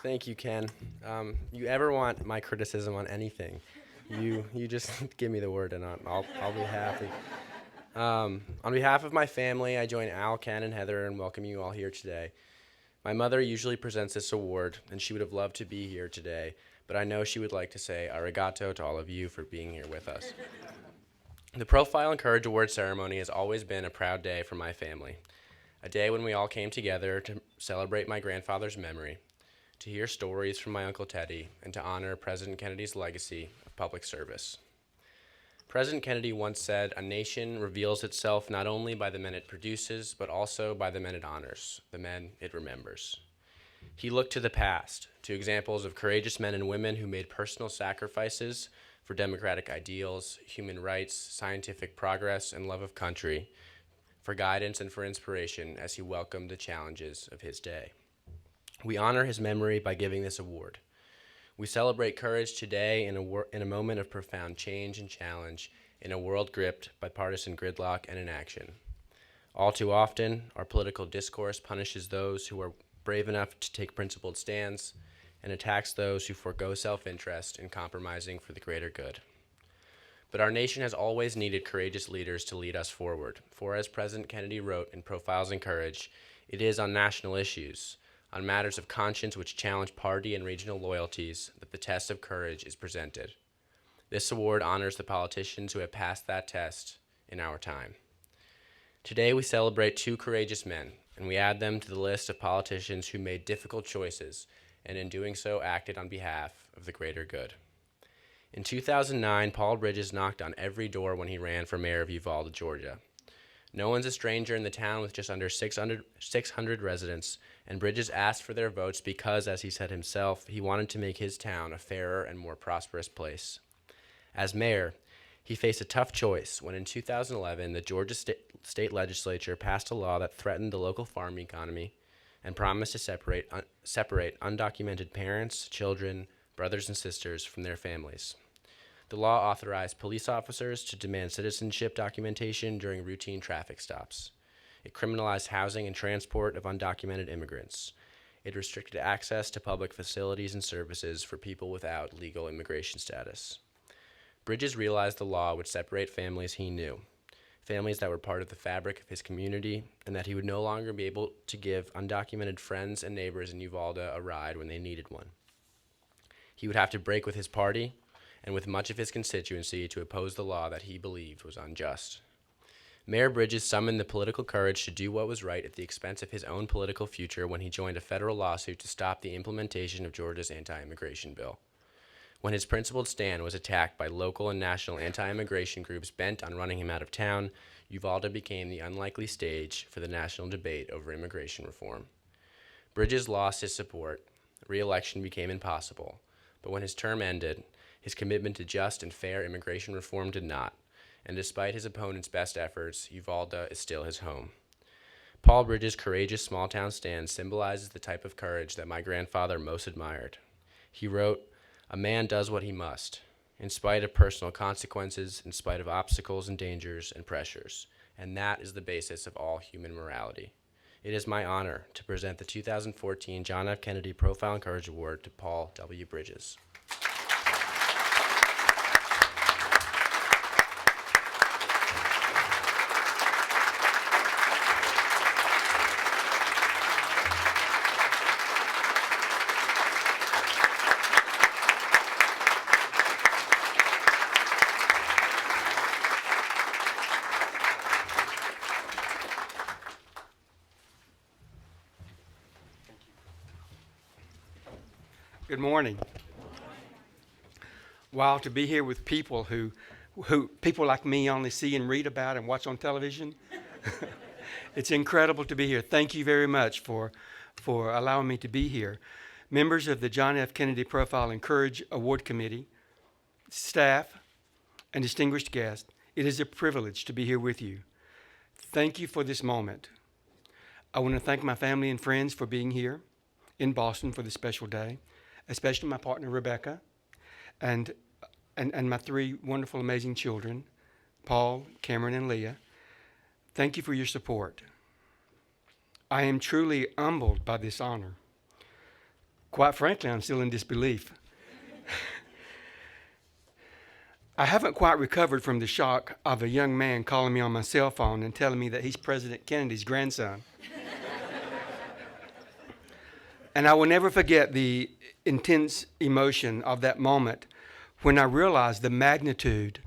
Thank you, Ken. You ever want my criticism on anything, you just give me the word and I'll be happy. On behalf of my family, I join Al, Ken, and Heather in welcoming you all here today. My mother usually presents this award, and she would have loved to be here today, but I know she would like to say arigato to all of you for being here with us. The Profile and Courage Award ceremony has always been a proud day for my family, a day when we all came together to celebrate my grandfather's memory, to hear stories from my Uncle Teddy, and to honor President Kennedy's legacy of public service. President Kennedy once said, "A nation reveals itself not only by the men it produces, but also by the men it honors, the men it remembers." He looked to the past, to examples of courageous men and women who made personal sacrifices for democratic ideals, human rights, scientific progress, and love of country, for guidance and for inspiration as he welcomed the challenges of his day. We honor his memory by giving this award. We celebrate courage today in a moment of profound change and challenge in a world gripped by partisan gridlock and inaction. All too often, our political discourse punishes those who are brave enough to take principled stands and attacks those who forego self-interest in compromising for the greater good. But our nation has always needed courageous leaders to lead us forward, for as President Kennedy wrote in Profiles in Courage, it is on national issues, on matters of conscience which challenge party and regional loyalties, that the test of courage is presented. This award honors the politicians who have passed that test in our time. Today we celebrate two courageous men, and we add them to the list of politicians who made difficult choices, and in doing so acted on behalf of the greater good. In 2009, Paul Bridges knocked on every door when he ran for mayor of Uvalda, Georgia. No one's a stranger in the town with just under 600 residents, and Bridges asked for their votes because, as he said himself, he wanted to make his town a fairer and more prosperous place. As mayor, he faced a tough choice when in 2011 the Georgia state legislature passed a law that threatened the local farm economy and promised to separate undocumented parents, children, brothers and sisters from their families. The law authorized police officers to demand citizenship documentation during routine traffic stops. It criminalized housing and transport of undocumented immigrants. It restricted access to public facilities and services for people without legal immigration status. Bridges realized the law would separate families he knew, families that were part of the fabric of his community, and that he would no longer be able to give undocumented friends and neighbors in Uvalda a ride when they needed one. He would have to break with his party and with much of his constituency to oppose the law that he believed was unjust. Mayor Bridges summoned the political courage to do what was right at the expense of his own political future when he joined a federal lawsuit to stop the implementation of Georgia's anti-immigration bill. When his principled stand was attacked by local and national anti-immigration groups bent on running him out of town, Uvalda became the unlikely stage for the national debate over immigration reform. Bridges lost his support. Re-election became impossible. But when his term ended, his commitment to just and fair immigration reform did not, and despite his opponent's best efforts, Uvalda is still his home. Paul Bridges' courageous small-town stand symbolizes the type of courage that my grandfather most admired. He wrote, "A man does what he must, in spite of personal consequences, in spite of obstacles and dangers and pressures, and that is the basis of all human morality." It is my honor to present the 2014 John F. Kennedy Profile and Courage Award to Paul W. Bridges. Good morning. Wow, to be here with people who people like me only see and read about and watch on television. It's incredible to be here. Thank you very much for allowing me to be here. Members of the John F. Kennedy Profile and Courage Award Committee, staff, and distinguished guests, it is a privilege to be here with you. Thank you for this moment. I want to thank my family and friends for being here in Boston for this special day, especially my partner, Rebecca, and my three wonderful, amazing children, Paul, Cameron, and Leah. Thank you for your support. I am truly humbled by this honor. Quite frankly, I'm still in disbelief. I haven't quite recovered from the shock of a young man calling me on my cell phone and telling me that he's President Kennedy's grandson. And I will never forget the intense emotion of that moment when I realized the magnitude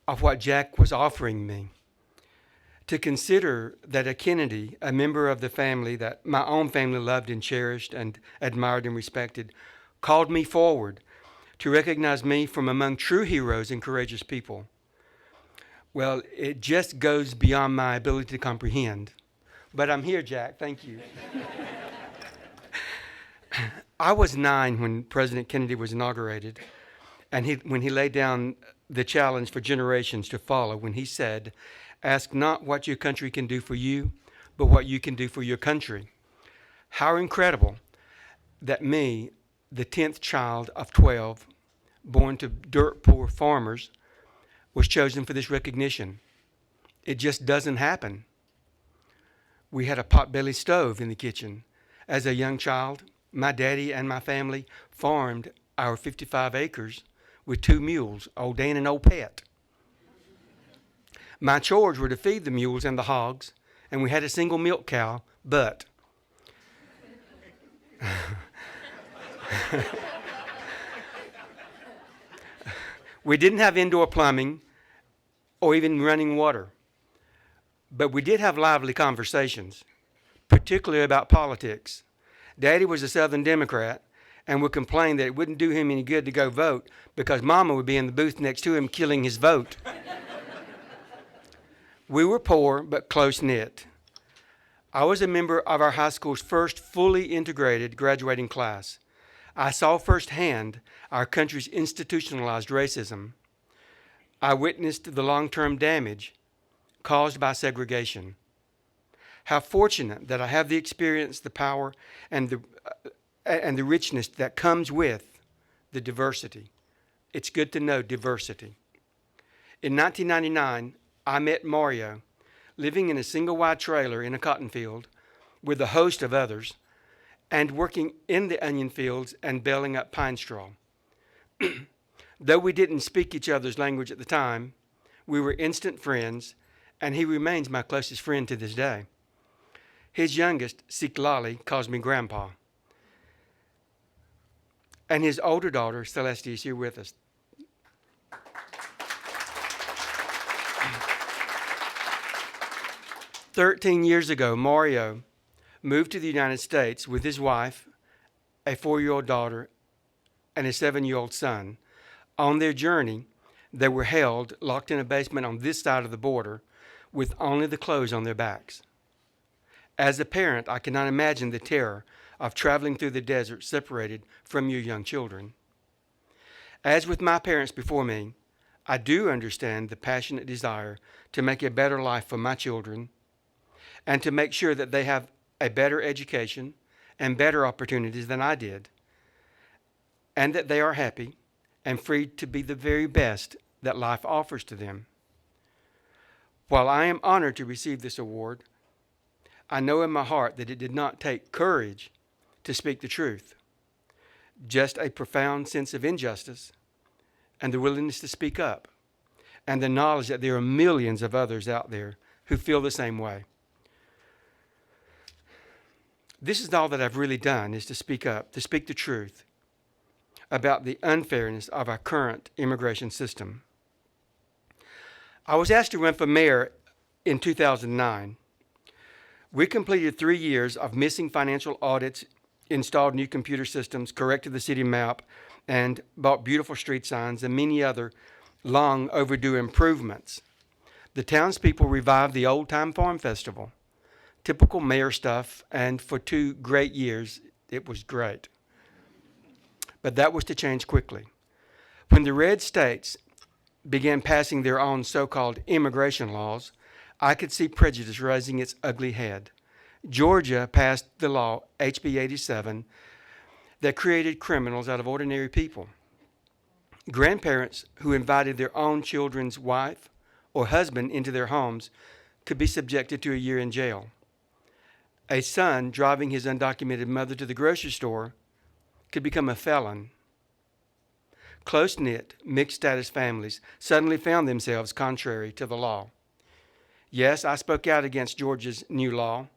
of what Jack was offering me. To consider that a Kennedy, a member of the family that my own family loved and cherished and admired and respected, called me forward to recognize me from among true heroes and courageous people. Well, it just goes beyond my ability to comprehend. But I'm here, Jack. Thank you. I was 9 when President Kennedy was inaugurated, and when he laid down the challenge for generations to follow, when he said, "Ask not what your country can do for you, but what you can do for your country." How incredible that me, the 10th child of 12, born to dirt poor farmers, was chosen for this recognition. It just doesn't happen. We had a potbelly stove in the kitchen. As a young child, my daddy and my family farmed our 55 acres with 2 mules, Old Dan and Old Pet. My chores were to feed the mules and the hogs, and we had a single milk cow, but we didn't have indoor plumbing or even running water. But we did have lively conversations, particularly about politics. Daddy was a Southern Democrat and would complain that it wouldn't do him any good to go vote because Mama would be in the booth next to him killing his vote. We were poor but close-knit. I was a member of our high school's first fully integrated graduating class. I saw firsthand our country's institutionalized racism. I witnessed the long-term damage caused by segregation. How fortunate that I have the experience, the power, and the richness that comes with the diversity. It's good to know diversity. In 1999, I met Mario, living in a single-wide trailer in a cotton field with a host of others, and working in the onion fields and baling up pine straw. Though we didn't speak each other's language at the time, we were instant friends, and he remains my closest friend to this day. His youngest, Siklali, calls me Grandpa. And his older daughter, Celeste, is here with us. "13 years ago, Mario moved to the United States with his wife, a 4-year-old daughter, and a 7-year-old son. On their journey, they were held, locked in a basement on this side of the border, with only the clothes on their backs. As a parent, I cannot imagine the terror of traveling through the desert separated from your young children. As with my parents before me, I do understand the passionate desire to make a better life for my children and to make sure that they have a better education and better opportunities than I did, and that they are happy and free to be the very best that life offers to them. While I am honored to receive this award, I know in my heart that it did not take courage to speak the truth, just a profound sense of injustice and the willingness to speak up, and the knowledge that there are millions of others out there who feel the same way. This is all that I've really done, is to speak up, to speak the truth about the unfairness of our current immigration system. I was asked to run for mayor in 2009. We completed 3 years of missing financial audits, installed new computer systems, corrected the city map, and bought beautiful street signs and many other long overdue improvements. The townspeople revived the Old Time Farm Festival. Typical mayor stuff, and for 2 great years, it was great. But that was to change quickly. When the red states began passing their own so-called immigration laws, I could see prejudice raising its ugly head. Georgia passed the law, HB 87, that created criminals out of ordinary people. Grandparents who invited their own children's wife or husband into their homes could be subjected to a year in jail. A son driving his undocumented mother to the grocery store could become a felon, close-knit, mixed-status families suddenly found themselves contrary to the law. Yes, I spoke out against Georgia's new law.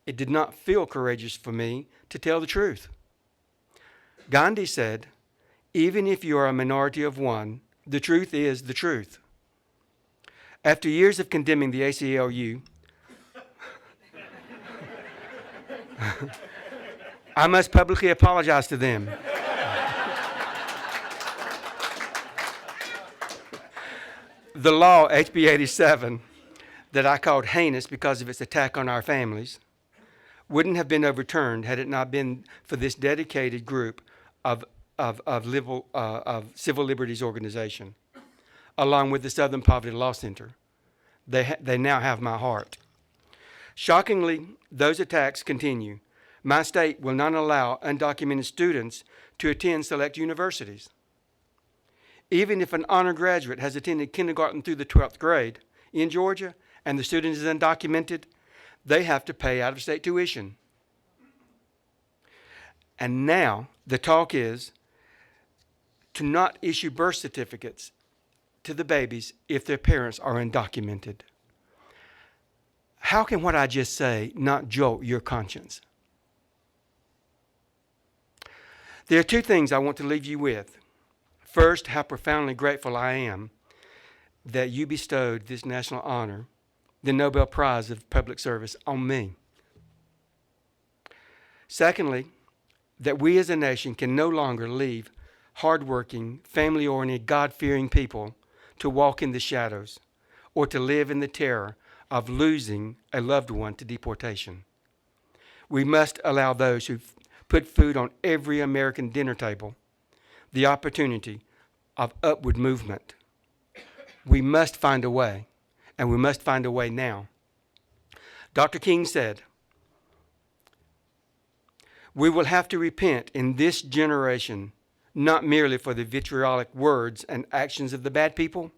It did not feel courageous for me to tell the truth. Gandhi said, even if you are a minority of one, the truth is the truth. After years of condemning the ACLU, I must publicly apologize to them. The law, HB 87, that I called heinous because of its attack on our families, wouldn't have been overturned had it not been for this dedicated group of civil liberties organization, along with the Southern Poverty Law Center. They now have my heart. Shockingly, those attacks continue. My state will not allow undocumented students to attend select universities. Even if an honor graduate has attended kindergarten through the 12th grade in Georgia and the student is undocumented, they have to pay out-of-state tuition. And now the talk is to not issue birth certificates to the babies if their parents are undocumented. How can what I just say not jolt your conscience? There are two things I want to leave you with. First, how profoundly grateful I am that you bestowed this national honor, the Nobel Prize of Public Service, on me. Secondly, that we as a nation can no longer leave hardworking, family-oriented, God-fearing people to walk in the shadows or to live in the terror of losing a loved one to deportation. We must allow those who put food on every American dinner table the opportunity of upward movement. We must find a way, and we must find a way now. Dr. King said, we will have to repent in this generation, not merely for the vitriolic words and actions of the bad people,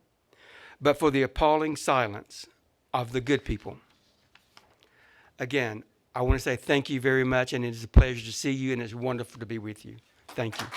but for the appalling silence of the good people. Again, I want to say thank you very much, and it is a pleasure to see you, and it's wonderful to be with you. Thank you.